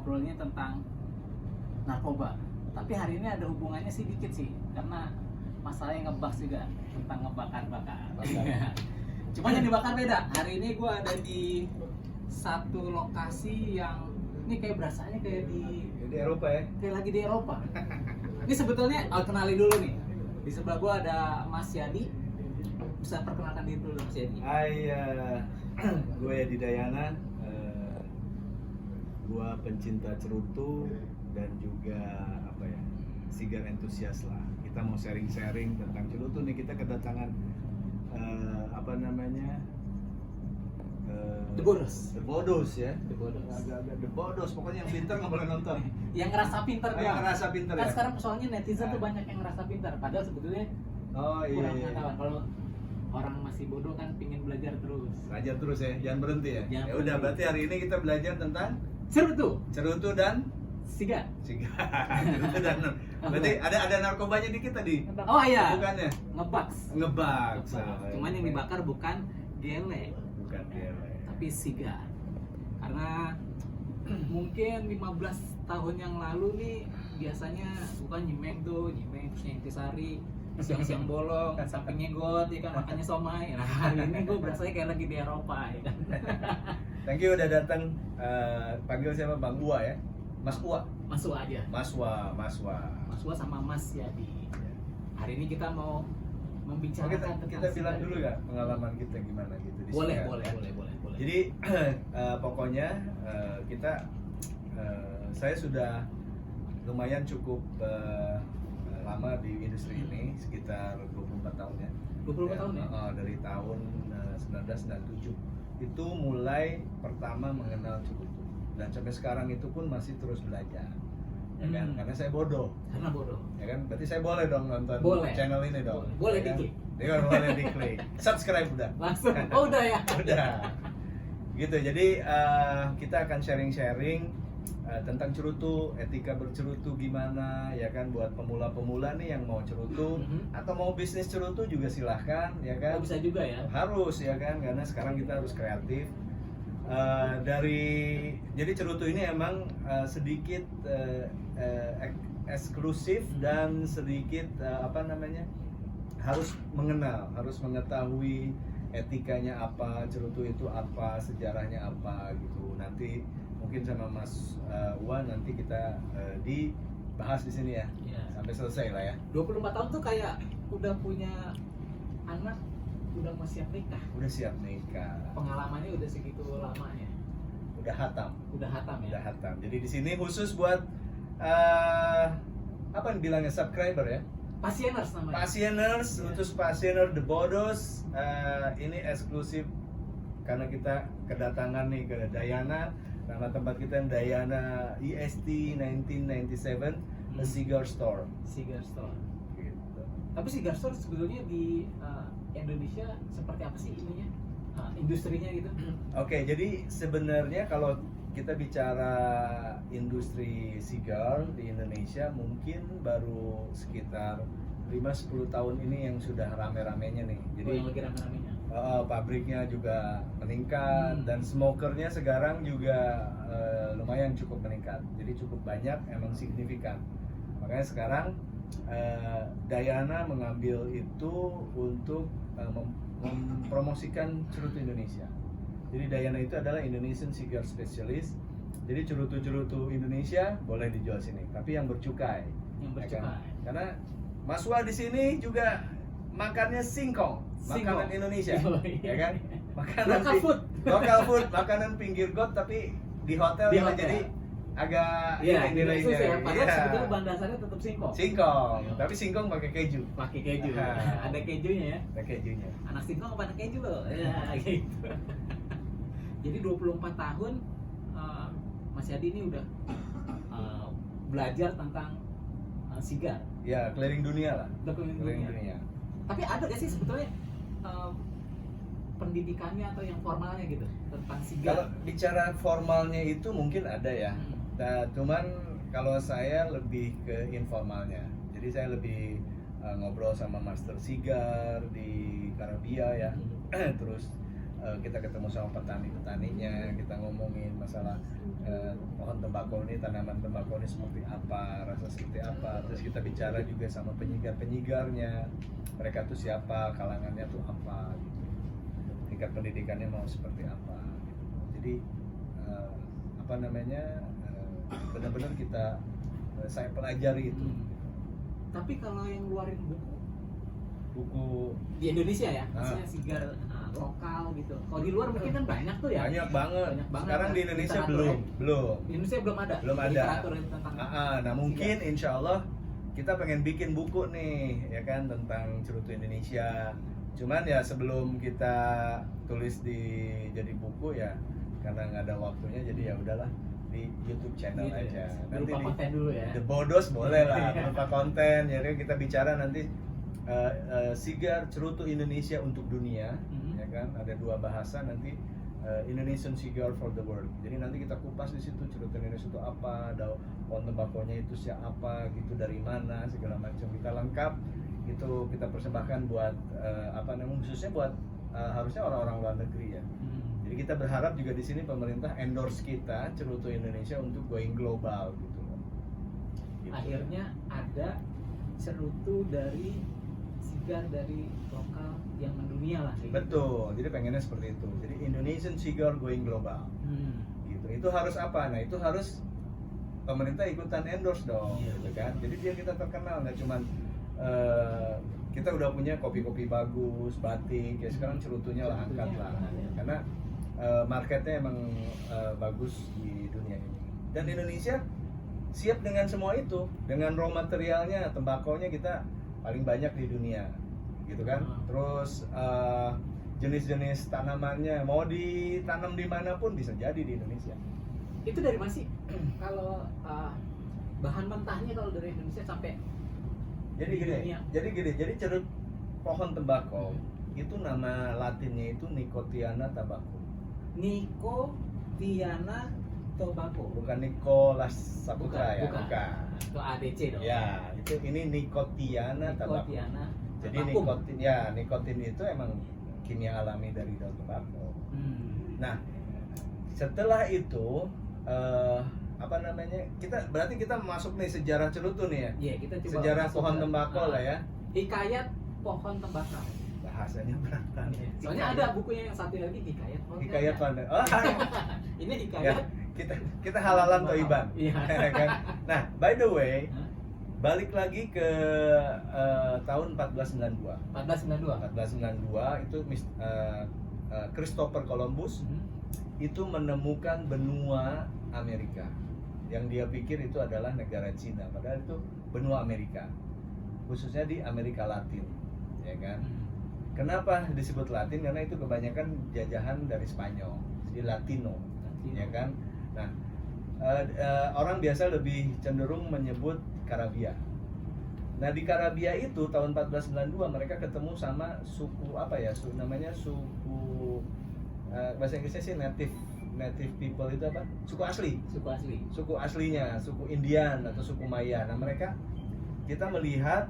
ngobrolnya tentang narkoba. Tapi hari ini ada hubungannya sih dikit sih, karena masalahnya ngebahas juga tentang ngebakar-bakar. Cuma yang dibakar beda. Hari ini gue ada di satu lokasi yang ini kayak berasanya kayak di Eropa ya? Kayak lagi di Eropa. Ini sebetulnya, kenali dulu nih. Di sebelah gue ada Mas Yadi. Bisa perkenalkan diri dulu Mas Yadi. Hai, gue Yadi Dayana. Gue pencinta cerutu dan juga sigar entusias lah. Kita mau sharing-sharing tentang cerutu nih. Kita kedatangan The Bodos. The Bodos ya. The Bodos. Agak-agak The Bodos. Pokoknya yang pintar nggak boleh nonton. Yang ngerasa pintar Yang ngerasa pintar kan ya. sekarang soalnya netizen tuh banyak yang ngerasa pintar. Padahal sebetulnya kurang pengetahuan. Kalau orang masih bodoh kan pingin belajar terus. Belajar terus ya, jangan berhenti ya. Jangan Ya udah, berhenti. berarti hari ini kita belajar tentang cerutu dan Sigar. cerutu dan berarti ada narkobanya dikit tadi. Oh iya. Bukannya? Ngebaks. Ngebaks. Cuman yang dibakar bukan gele, Bukan gele. tapi sigar. Karena mungkin 15 tahun yang lalu nih biasanya bukan nyimeng terus intisari, siang-siang bolong, sampai nyegot, ya kan, makannya somai. Nah, hari ini gue berasanya kayak lagi di Eropa ya kan. Thank you udah datang. Panggil siapa? Bang Ua ya? Mas Ua. Masuk aja. Mas Ua. Mas Ua sama Mas Yadi. Hari ini kita mau membicarakan Kita bilang dulu ya pengalaman kita gimana gitu di boleh, sini. boleh. Jadi pokoknya saya sudah lumayan cukup lama di industri ini, sekitar 24 tahun ya. 24 tahun ya? Dari tahun 1997 itu mulai pertama mengenal cerutu, dan sampai sekarang itu pun masih terus belajar, ya kan? Karena saya bodoh, ya kan? Berarti saya boleh dong nonton channel ini dong. Boleh ya kan? diklik. Iya, boleh diklik. Subscribe udah. Langsung. Oh udah ya. Udah. Gitu. Jadi kita akan sharing-sharing tentang cerutu, etika bercerutu gimana, ya kan, buat pemula-pemula nih yang mau cerutu atau mau bisnis cerutu juga silahkan, ya kan. Oh, bisa juga ya. Harus, ya kan, karena sekarang kita harus kreatif. Jadi cerutu ini emang sedikit eksklusif dan sedikit harus mengetahui etikanya apa, cerutu itu apa, sejarahnya apa gitu. Nanti mungkin sama Mas Wan nanti kita dibahas di sini ya. Iya. Sampai selesai lah ya. 24 tahun tuh kayak udah punya anak, udah mau siap nikah. Udah siap nikah. Pengalamannya udah segitu lama ya. Udah hatam. Udah hatam ya. Udah hatam. Jadi di sini khusus buat apa yang bilangnya, subscriber ya. Pasieners namanya. Pasieners, untuk pasiener The Bodos, ini eksklusif karena kita kedatangan nih ke Dayana. Nama tempat kita Dayana EST 1997, a cigar store. Cigar store. Gitu. Tapi cigar store sebetulnya di Indonesia seperti apa sih ininya? Industrinya gitu. Oke, jadi sebenarnya kalau kita bicara industri sigar di Indonesia mungkin baru sekitar 5-10 tahun ini yang sudah rame-ramenya nih. Jadi yang lagi rame-ramenya. Pabriknya juga meningkat dan smokernya sekarang juga lumayan cukup meningkat. Jadi cukup banyak, emang signifikan. Makanya sekarang Dayana mengambil itu untuk mempromosikan cerutu Indonesia. Jadi Dayana itu adalah Indonesian Cigar Specialist. Jadi cerutu-cerutu Indonesia boleh dijual sini, tapi yang bercukai. Yang Ya bercukai. kan? Karena Mas Wah di sini juga makannya singkong, makanan Indonesia, ya kan? Makanan local food, makanan pinggir got tapi di hotel, jadi agak nilainya. Ya, padahal sebetulnya bahan dasarnya tetap singkong. Tapi singkong pakai keju. Pakai keju. Ada kejunya ya. Ada kejunya. Anak singkong apa anak keju loh? Ya gitu. Jadi 24 tahun Mas Yadi ini udah belajar tentang sigar. Ya, keliling dunia lah. Udah keliling dunia. Tapi ada gak sih sebetulnya pendidikannya atau yang formalnya gitu tentang sigar? Kalau bicara formalnya itu mungkin ada ya. Nah, cuman kalau saya lebih ke informalnya. Jadi saya lebih ngobrol sama master sigar di Karabia ya. Terus kita ketemu sama petani-petaninya, kita ngomongin masalah pohon tembakau ini, tanaman tembakau ini seperti apa, rasa seperti apa. Terus kita bicara juga sama penyigar-penyigarnya, mereka tuh siapa, kalangannya tuh apa, gitu. Tingkat pendidikannya mau seperti apa, gitu. Jadi benar-benar saya pelajari itu. Tapi kalau yang ngeluarin Buku di Indonesia ya, maksudnya sigar lokal gitu. Kalau di luar mungkin kan banyak tuh ya. banyak banget. Sekarang kan di Indonesia literatur belum. Di Indonesia belum ada. Belum ada. Literatur tentang Nah mungkin insya Allah kita pengen bikin buku nih, ya kan, tentang cerutu Indonesia. Cuman ya sebelum kita tulis jadi buku ya, karena nggak ada waktunya, jadi ya udahlah di YouTube channel gitu aja. Ya. Nanti Berupa konten dulu ya. The Bodos boleh lah berupa konten. Jadi kita bicara nanti sigar cerutu Indonesia untuk dunia, ya kan, ada 2 bahasa nanti, Indonesian Cigar for the World. Jadi nanti kita kupas di situ cerutu Indonesia itu apa, pohon tembakonya itu siapa, gitu, dari mana, segala macam kita lengkap. Itu kita persembahkan buat khususnya buat harusnya orang-orang luar negeri ya. Jadi kita berharap juga di sini pemerintah endorse kita cerutu Indonesia untuk going global gitu. Akhirnya ada cerutu dari sigar dari lokal yang mendunia lah. Betul, jadi pengennya seperti itu. Jadi Indonesian Cigar going global. Gitu. Itu harus apa? Nah itu harus pemerintah ikutan endorse dong, gitu kan. Jadi dia kita terkenal, nggak cuman kita udah punya kopi-kopi bagus, batik, ya sekarang cerutunya lah angkat lah. Karena marketnya emang bagus di dunia ini. Dan Indonesia siap dengan semua itu, dengan raw materialnya, tembakonya kita paling banyak di dunia, gitu kan. Terus jenis-jenis tanamannya mau ditanam dimanapun bisa jadi di Indonesia. Itu dari mana sih? Kalau bahan mentahnya kalau dari Indonesia sampai jadi cerut pohon tembakau itu nama latinnya itu Nicotiana tabacco. Nicotiana tobacco. Bukan Nicholas Saputra ya, bukan. Itu ADC dong. Ya, ini Nicotiana tobacco. Jadi nikotin itu emang kimia alami dari daun tembakau. Nah, setelah itu kita masuk nih sejarah cerutu nih ya. Iya, kita coba sejarah pohon tembakau lah ya. Hikayat pohon tembakau. Bahasanya berat. Soalnya ada bukunya yang satu lagi hikayat pohon. Hikayat pohon. Ini hikayat. Ya, kita halalan toiban. Iya. Kan? Nah, by the way, balik lagi ke tahun 1492. 1492 itu Christopher Columbus itu menemukan benua Amerika. Yang dia pikir itu adalah negara Cina, padahal itu benua Amerika. Khususnya di Amerika Latin, ya kan? Kenapa disebut Latin? Karena itu kebanyakan jajahan dari Spanyol, jadi Latino. Ya kan? Nah, orang biasa lebih cenderung menyebut Karabia. Nah, di Karabia itu tahun 1492 mereka ketemu sama suku bahasa Inggrisnya sih native people itu apa? Suku aslinya, suku Indian atau suku Maya. Nah, kita melihat